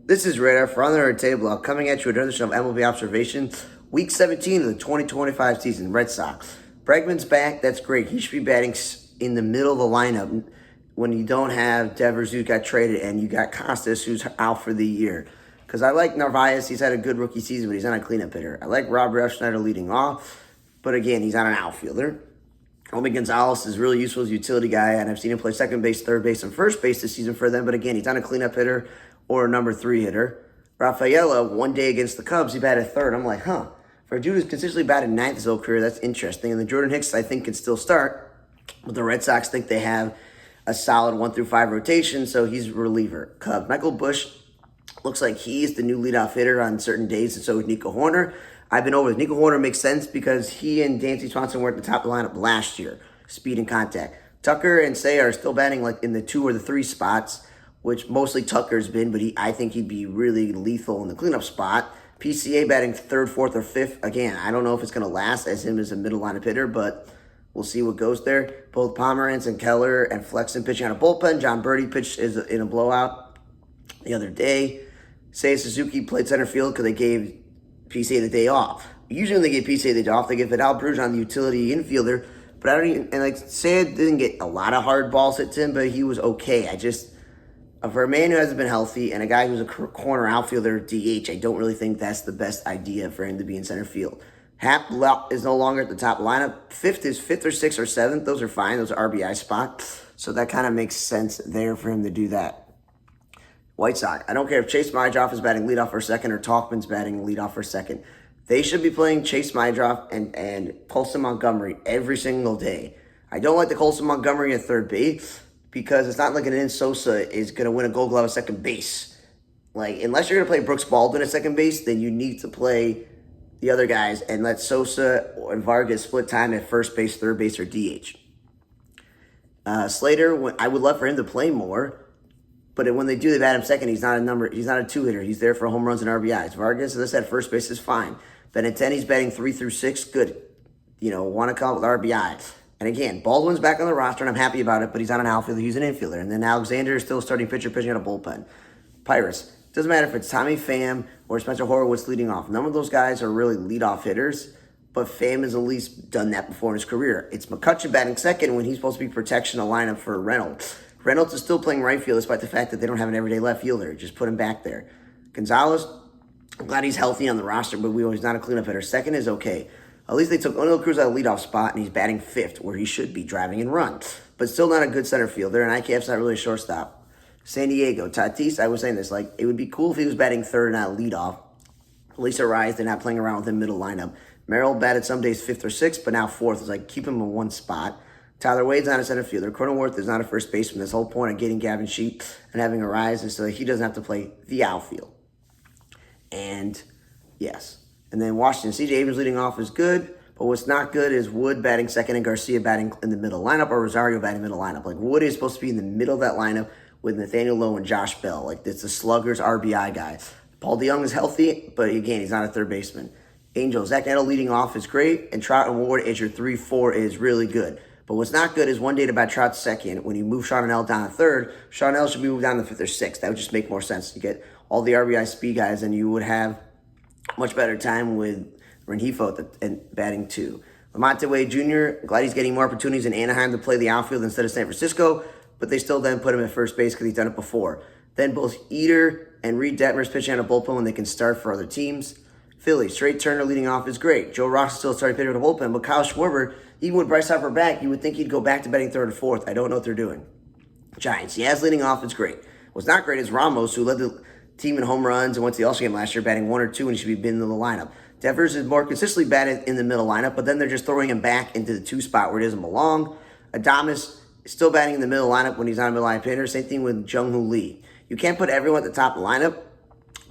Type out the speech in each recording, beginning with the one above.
This is Radar for On the Red Table, coming at you with another edition of MLB Observations, Week 17 of the 2025 season. Red Sox. Bregman's back. That's great. He should be batting in the middle of the lineup when you don't have Devers, who got traded, and you got Costas, who's out for the year. Because I like Narvaez. He's had a good rookie season, but he's not a cleanup hitter. I like Rob Refsnyder leading off, but again, he's not an outfielder. Omi Gonzalez is really useful as a utility guy, and I've seen him play second base, third base, and first base this season for them. But again, he's not a cleanup hitter or a number 3 hitter. Rafaela, one day against the Cubs, he batted third. I'm like, for a dude who's consistently batted ninth his whole career, that's interesting. And the Jordan Hicks, I think, can still start. But the Red Sox think they have a solid 1 through 5 rotation, so he's a reliever. Cubs. Michael Busch looks like he's the new leadoff hitter on certain days, and so is Nico Horner. I've been over with. Nico Horner makes sense because he and Dansby Swanson were at the top of the lineup last year. Speed and contact. Tucker and Say are still batting like in the 2 or the 3 spots, which mostly Tucker's been, but I think he'd be really lethal in the cleanup spot. PCA batting 3rd, 4th, or 5th. Again, I don't know if it's going to last as him as a middle lineup hitter, but we'll see what goes there. Both Pomerantz and Keller and Flexen pitching out of bullpen. John Birdie pitched in a blowout the other day. Seiya Suzuki played center field because they gave PCA the day off. Usually when they give PCA the day off, they give Vidal Bruges on the utility infielder. But I don't even, and like Seiya didn't get a lot of hard balls hit to him, but he was okay. For a man who hasn't been healthy and a guy who's a corner outfielder DH, I don't really think that's the best idea for him to be in center field. Hap is no longer at the top lineup. 5th is 5th or 6th or 7th. Those are fine. Those are RBI spots. So that kind of makes sense there for him to do that. White Sox. I don't care if Chase Mydroff is batting leadoff for second or Tauchman's batting leadoff for second. They should be playing Chase Mydroff and Colson Montgomery every single day. I don't like the Colson Montgomery at third base because it's not like an Sosa is going to win a Gold Glove at second base. Like, unless you're going to play Brooks Baldwin at second base, then you need to play the other guys and let Sosa and Vargas split time at first base, third base, or DH. Slater, I would love for him to play more. But when they do, they bat him second. He's not a 2-hitter. He's there for home runs and RBIs. Vargas, as I said, first base is fine. Benintendi's batting 3 through 6, good. Want to come up with RBI. And again, Baldwin's back on the roster, and I'm happy about it, but he's not an outfielder. He's an infielder. And then Alexander is still starting pitcher, pitching out of bullpen. Pirates. Doesn't matter if it's Tommy Pham or Spencer Horwitz leading off. None of those guys are really leadoff hitters, but Pham has at least done that before in his career. It's McCutchen batting second when he's supposed to be protection of lineup for Reynolds. Reynolds is still playing right field despite the fact that they don't have an everyday left fielder. Just put him back there. Gonzalez, I'm glad he's healthy on the roster, but he's not a cleanup hitter. Second is okay. At least they took O'Neill Cruz out of the leadoff spot, and he's batting 5th, where he should be driving and run. But still not a good center fielder, and IKF's not really a shortstop. San Diego, Tatis, I was saying this, it would be cool if he was batting 3rd and not leadoff. Lisa Rise, they're not playing around with him middle lineup. Merrill batted some days 5th or 6th, but now 4th. It's keep him in one spot. Tyler Wade's not a center fielder. Cronenworth is not a first baseman. This whole point of getting Gavin Sheet and having a rise is so that he doesn't have to play the outfield. And, yes. And then Washington, C.J. Abrams leading off is good, but what's not good is Wood batting second and Garcia batting in the middle lineup or Rosario batting middle lineup. Wood is supposed to be in the middle of that lineup with Nathaniel Lowe and Josh Bell. It's the slugger's RBI guy. Paul DeYoung is healthy, but again, he's not a third baseman. Angels, Zach Neto leading off is great, and Trout and Ward as your 3-4 is really good. But what's not good is one day to bat Trout second. When you move Sean down to third, Sean should be moved down to 5th or 6th. That would just make more sense. You get all the RBI speed guys, and you would have much better time with Rengifo and batting 2. Lamonte Wade Jr., glad he's getting more opportunities in Anaheim to play the outfield instead of San Francisco, but they still then put him at first base because he's done it before. Then both Eater and Reed Detmer's pitching out of bullpen when they can start for other teams. Philly, Straight Turner leading off is great. Joe Ross is still starting pitcher out of bullpen, but Kyle Schwarber, even with Bryce Harper back, you would think he'd go back to batting 3rd or 4th. I don't know what they're doing. Giants, Yaz leading off is great. What's not great is Ramos, who led the team in home runs and went to the All-Star game last year, batting 1 or 2, and he should be in the lineup. Devers is more consistently batted in the middle lineup, but then they're just throwing him back into the 2 spot where he doesn't belong. Adames is still batting in the middle lineup when he's not a middle lineup hitter. Same thing with Jung-Hoo Lee. You can't put everyone at the top of the lineup,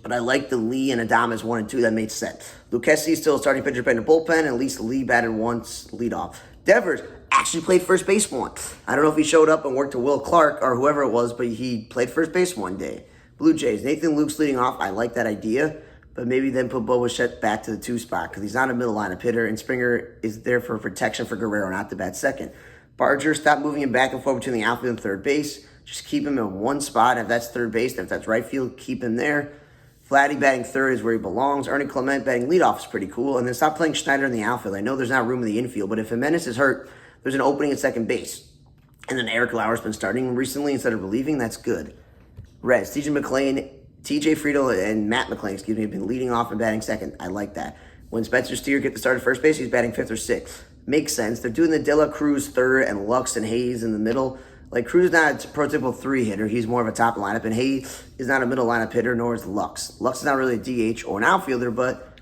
but I like the Lee and Adames 1 and 2. That makes sense. Lucchesi is still starting pitcher in the bullpen, and at least Lee batted once leadoff. Devers actually played first base once. I don't know if he showed up and worked to Will Clark or whoever it was, but he played first base one day. Blue Jays, Nathan Luke's leading off. I like that idea, but maybe then put Bo Bichette back to the 2 spot because he's not a middle lineup hitter, and Springer is there for protection for Guerrero, not to bat second. Barger, stop moving him back and forth between the outfield and third base. Just keep him in one spot. If that's third base, if that's right field, keep him there. Vladdy batting third is where he belongs. Ernie Clement batting leadoff is pretty cool. And then stop playing Schneider in the outfield. I know there's not room in the infield, but if Jimenez is hurt, there's an opening at second base. And then Eric Lauer's been starting recently instead of relieving. That's good. Reds, TJ Friedel and Matt McClain, have been leading off and batting second. I like that. When Spencer Steer get the start at first base, he's batting fifth or sixth. Makes sense. They're doing the De La Cruz third and Lux and Hayes in the middle. Like, Cruz is not a prototypical three hitter. He's more of a top lineup. And Hayes is not a middle lineup hitter, nor is Lux. Lux is not really a DH or an outfielder, but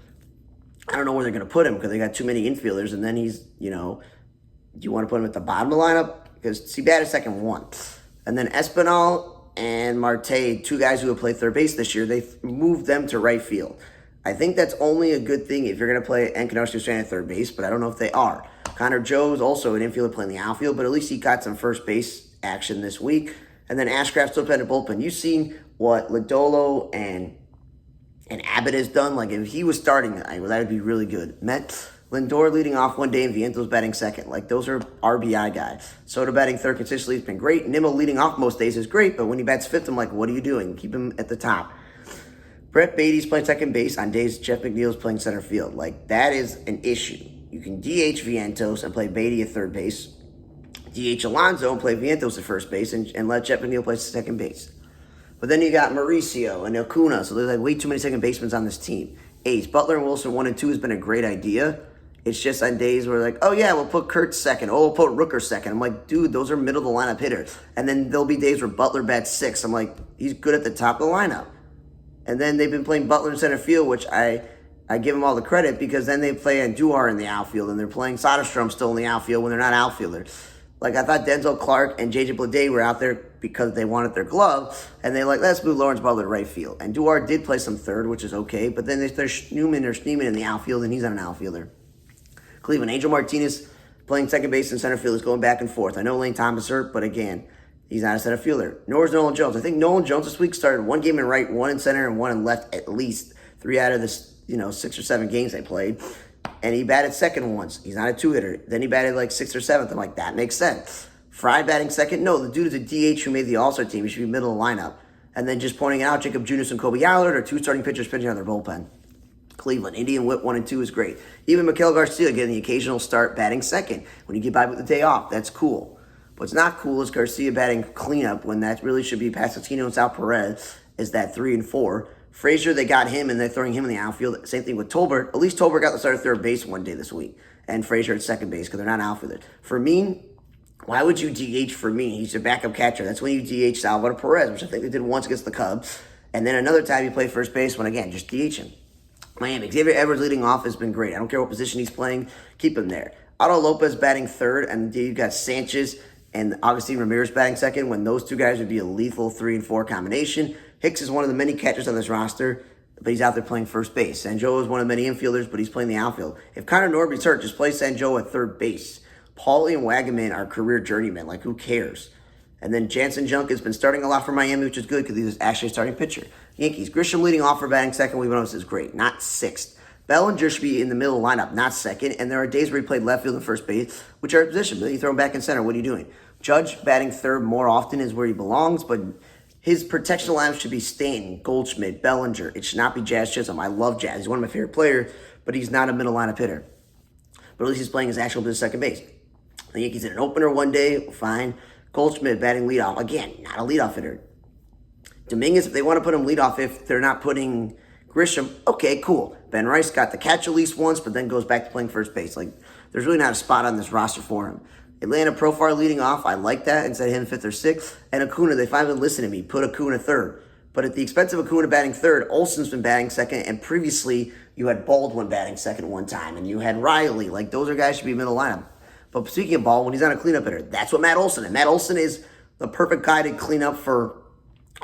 I don't know where they're going to put him because they got too many infielders. And then he's, do you want to put him at the bottom of the lineup? Because he batted second once. And then Espinal and Marte, two guys who have played third base this year, they've moved them to right field. I think that's only a good thing if you're going to play Encarnacion at third base, but I don't know if they are. Connor Joe is also an infielder playing the outfield, but at least he got some first base action this week. And then Ashcraft still playing the bullpen. You've seen what Lodolo and Abbott has done. Like, if he was starting, that would be really good. Lindor leading off one day and Vientos batting second. Like, those are RBI guys. Soto batting third consistently has been great. Nimmo leading off most days is great, but when he bats fifth, I'm like, what are you doing? Keep him at the top. Brett Beatty's playing second base on days Jeff McNeil's playing center field. Like, that is an issue. You can DH Vientos and play Beatty at third base. DH Alonso and play Vientos at first base and let Jeff McNeil play second base. But then you got Mauricio and Acuna, so there's like way too many second basemen on this team. Ace, Butler and Wilson 1 and 2 has been a great idea. It's just on days where like, oh yeah, we'll put Kurtz second. Oh, we'll put Rooker second. I'm like, dude, those are middle of the lineup hitters. And then there'll be days where Butler bats sixth. I'm like, he's good at the top of the lineup. And then they've been playing Butler in center field, which I give them all the credit because then they play Andujar in the outfield and they're playing Soderstrom still in the outfield when they're not outfielders. Like, I thought Denzel Clark and J.J. Bleday were out there because they wanted their glove, and they let's move Lawrence Butler to right field. And Duar did play some third, which is okay, but then there's Schneemann in the outfield, and he's not an outfielder. Cleveland, Angel Martinez playing second base and center field is going back and forth. I know Lane Thomas hurt, but again, he's not a center fielder. Nor is Nolan Jones. I think Nolan Jones this week started one game in right, one in center, and one in left at least 3 out of the 6 or 7 games they played. And he batted second once. He's not a two-hitter. Then he batted like 6th or 7th. I'm like, that makes sense. Fry batting second? No, the dude is a DH who made the All-Star team. He should be middle of the lineup. And then just pointing out, Jacob Junis and Kobe Allard are 2 starting pitchers pitching on their bullpen. Cleveland, Indian Whip 1 and 2 is great. Even Miguel Garcia getting the occasional start batting second. When you get by with the day off, that's cool. What's not cool is Garcia batting cleanup when that really should be Pasquantino and Sal Perez is that 3 and 4. Frazier, they got him, and they're throwing him in the outfield. Same thing with Tolbert. At least Tolbert got the start of third base one day this week. And Frazier at second base because they're not outfielders. Fermin, why would you DH Fermin? He's your backup catcher. That's when you DH Salvador Perez, which I think they did once against the Cubs. And then another time you play first base when, again, just DH him. Miami, Xavier Edwards leading off has been great. I don't care what position he's playing. Keep him there. Otto Lopez batting third, and you got Sanchez and Agustin Ramirez batting second when those two guys would be a lethal 3 and 4 combination. Hicks is one of the many catchers on this roster, but he's out there playing first base. Sanjo is one of the many infielders, but he's playing the outfield. If Connor Norby's hurt, just play Sanjo at third base. Paulie and Wagaman are career journeymen. Like, who cares? And then Jansen Junk has been starting a lot for Miami, which is good because he's actually a starting pitcher. Yankees, Grisham leading off for batting second. We noticed is great, not 6th. Bellinger should be in the middle lineup, not second. And there are days where he played left field and first base, which are position. But you throw him back in center. What are you doing? Judge batting third more often is where he belongs, but his protection lineup should be Stanton, Goldschmidt, Bellinger. It should not be Jazz Chisholm. I love Jazz. He's one of my favorite players, but he's not a middle lineup hitter. But at least he's playing his actual business second base. The Yankees did an opener one day, fine. Goldschmidt batting leadoff. Again, not a leadoff hitter. Dominguez, if they want to put him leadoff, if they're not putting Grisham, okay, cool. Ben Rice got the catch at least once, but then goes back to playing first base. Like, there's really not a spot on this roster for him. Atlanta Profar leading off, I like that, instead of him 5th or 6th. And Acuna, they finally listened to me, put Acuna third. But at the expense of Acuna batting third, Olsen's been batting second, and previously you had Baldwin batting second one time, and you had Riley. Like, those are guys who should be middle lineup. But speaking of Baldwin, he's not a cleanup hitter. That's what Matt Olson is. Matt Olson is the perfect guy to clean up for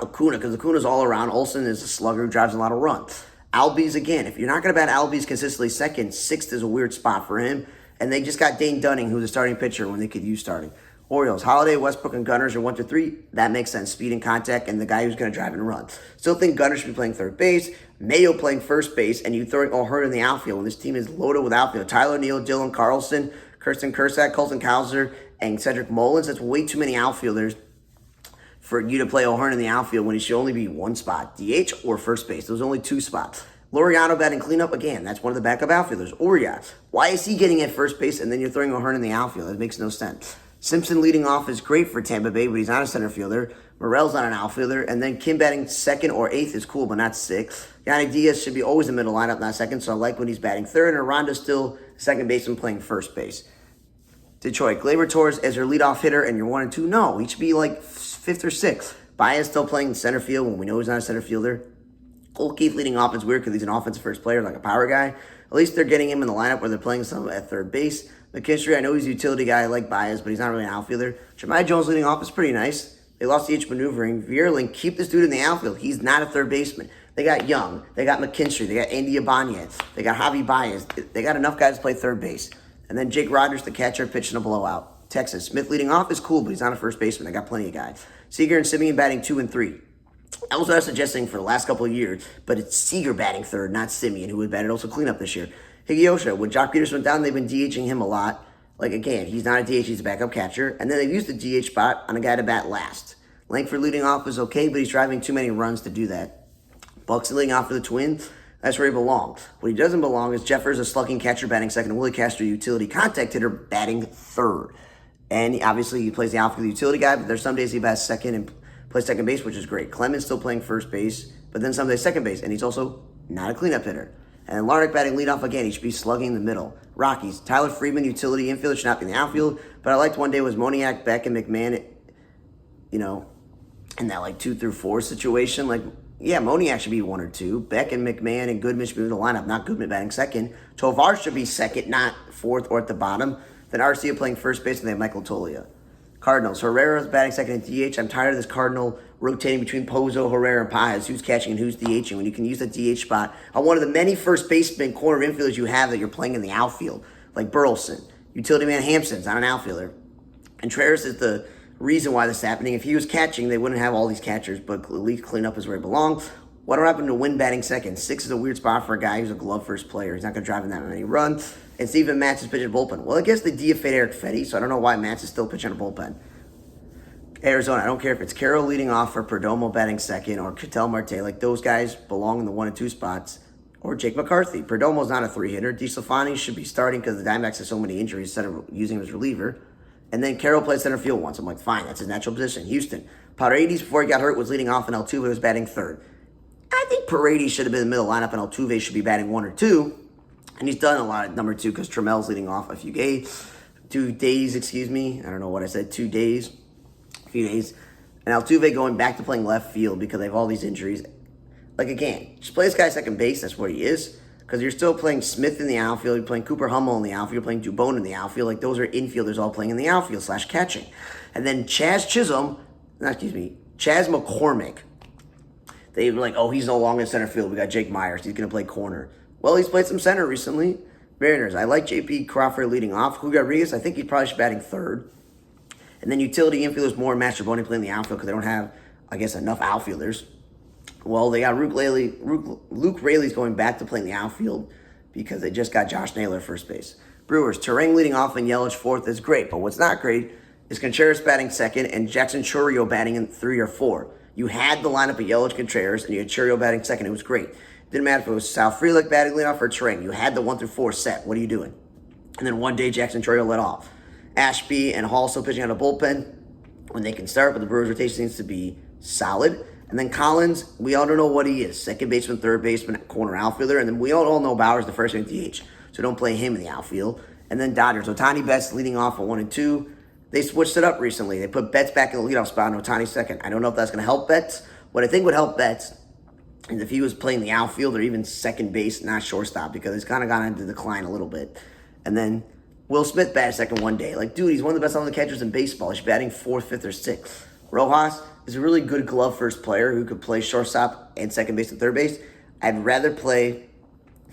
Acuna, because Acuna's all around. Olson is a slugger who drives a lot of runs. Albies, again, if you're not going to bat Albies consistently second, 6th is a weird spot for him. And they just got Dane Dunning, who's a starting pitcher when they could use starting. Orioles, Holiday, Westbrook, and Gunners are 1 through 3. That makes sense. Speed and contact, and the guy who's going to drive and run. Still think Gunners should be playing third base, Mayo playing first base, and you throwing O'Hearn in the outfield when this team is loaded with outfield. Tyler Neal, Dylan Carlson, Kirsten Kursak, Colton Cowser, and Cedric Mullins. That's way too many outfielders for you to play O'Hearn in the outfield when he should only be one spot, DH or first base. There's only two spots. Laureano batting cleanup, again, that's one of the backup outfielders. Urias, why is he getting at first base and then you're throwing O'Hearn in the outfield? That makes no sense. Simpson leading off is great for Tampa Bay, but he's not a center fielder. Morel's not an outfielder. And then Kim batting second or eighth is cool, but not sixth. Yanni Diaz should be always in the middle lineup, not second, so I like when he's batting third. And Aronda's still second baseman playing first base. Detroit, Gleyber Torres as your leadoff hitter and you're 1 and 2. No, he should be like fifth or sixth. Baez still playing center field when we know he's not a center fielder. O'Keefe leading off is weird because he's an offensive first player, like a power guy. At least they're getting him in the lineup where they're playing some at third base. McKinstry, I know he's a utility guy. I like Baez, but he's not really an outfielder. Jahmai Jones leading off is pretty nice. They lost DH maneuvering. Vierling, keep this dude in the outfield. He's not a third baseman. They got Young. They got McKinstry. They got Andy Ibanez. They got Javi Baez. They got enough guys to play third base. And then Jake Rogers, the catcher, pitching a blowout. Texas, Smith leading off is cool, but he's not a first baseman. I got plenty of guys. Seager and Simeon batting 2 and 3. That was what I was suggesting for the last couple of years, but it's Seager batting third, not Simeon, who would batted also cleanup this year. Higgyosha, when Jock Peters went down, they've been DHing him a lot. Like, again, he's not a DH, he's a backup catcher. And then they've used the DH spot on a guy to bat last. Langford leading off is okay, but he's driving too many runs to do that. Buxton leading off for the Twins, that's where he belongs. What he doesn't belong is Jeffers, a slugging catcher, batting second, and Willie Castro, utility contact hitter, batting third. And obviously he plays the outfield utility guy, but there's some days he bats second and plays second base, which is great. Clemens still playing first base, but then some days second base, and he's also not a cleanup hitter. And Larnach batting leadoff again, he should be slugging in the middle. Rockies, Tyler Freeman, utility infielder, should not be in the outfield, but I liked one day was Moniak, Beck, and McMahon, you know, in that like 2 through 4 situation. Like, yeah, Moniak should be 1 or 2. Beck and McMahon and Goodman should be in the lineup, not Goodman batting second. Tovar should be second, not fourth or at the bottom. Then Arcia playing first base, and they have Michael Tolia. Cardinals, Herrera's batting second at DH. I'm tired of this Cardinal rotating between Pozo, Herrera, and Paez. Who's catching and who's DHing when you can use the DH spot on one of the many first baseman corner infielders you have that you're playing in the outfield, like Burleson. Utility man Hampson's not an outfielder. And Contreras is the reason why this is happening. If he was catching, they wouldn't have all these catchers, but at least cleanup is where he belongs. What happened to Wynn batting second? 6 is a weird spot for a guy who's a glove first player. He's not going to drive in that many runs. And Steven Matz is pitching bullpen. Well, I guess they DFA'd Eric Fetty, so I don't know why Matz is still pitching a bullpen. Arizona, I don't care if it's Carroll leading off or Perdomo batting second or Ketel Marte. Like, those guys belong in the 1 and 2 spots. Or Jake McCarthy. Perdomo's not a 3-hitter. DeStefani should be starting because the Diamondbacks have so many injuries instead of using him as reliever. And then Carroll played center field once. I'm like, fine, that's his natural position. Houston. Paredes, before he got hurt, was leading off, and Altuve was batting third. I think Paredes should have been in the middle lineup, and Altuve should be batting 1 or 2. And he's done a lot at number 2 because Tramel's leading off a few days. 2 days, excuse me. I don't know what I said. 2 days. A few days. And Altuve going back to playing left field because they have all these injuries. Like, again, just play this guy second base. That's what he is. Because you're still playing Smith in the outfield. You're playing Cooper Hummel in the outfield. You're playing Dubon in the outfield. Like, those are infielders all playing in the outfield / catching. And then Chaz McCormick. They were like, oh, he's no longer in center field. We got Jake Myers. He's going to play corner. Well, he's played some center recently. Mariners, I like J.P. Crawford leading off. Julio Rodriguez, I think he probably should be batting third. And then utility infielders, more Mastroboni playing the outfield because they don't have, I guess, enough outfielders. Well, they got Luke Raley's going back to playing the outfield because they just got Josh Naylor first base. Brewers, Terang leading off and Yelich fourth is great, but what's not great is Contreras batting second and Jackson Chourio batting in 3 or 4. You had the lineup of Yelich, Contreras, and you had Chourio batting second. It was great. Didn't matter if it was Sal Frelick batting leadoff or Terang. You had the 1 through 4 set. What are you doing? And then one day Jackson Chourio let off. Ashby and Hall still pitching out of bullpen when they can start, but the Brewers' rotation seems to be solid. And then Collins, we all don't know what he is. Second baseman, third baseman, corner outfielder. And then we all know Bauer's the first baseman DH. So don't play him in the outfield. And then Dodgers, Ohtani Betts leading off at 1 and 2. They switched it up recently. They put Betts back in the leadoff spot and Ohtani second. I don't know if that's going to help Betts. What I think would help Betts is if he was playing the outfield or even second base, not shortstop, because he's kind of gone into decline a little bit. And then Will Smith batted second one day. Like, dude, he's one of the best on the catchers in baseball. He's batting 4th, 5th, or 6th. Rojas is a really good glove first player who could play shortstop and second base and third base. I'd rather play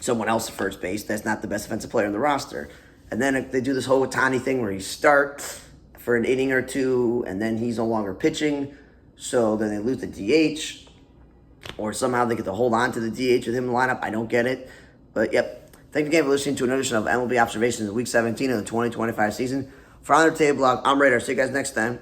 someone else at first base that's not the best defensive player on the roster. And then they do this whole Ohtani thing where he starts for an inning or 2 and then he's no longer pitching. So then they lose the DH or somehow they get to hold on to the DH with him in the lineup. I don't get it. But, yep. Thank you again for listening to another edition of MLB Observations of Week 17 of the 2025 season. For On Their Table Blog, I'm Radar. See you guys next time.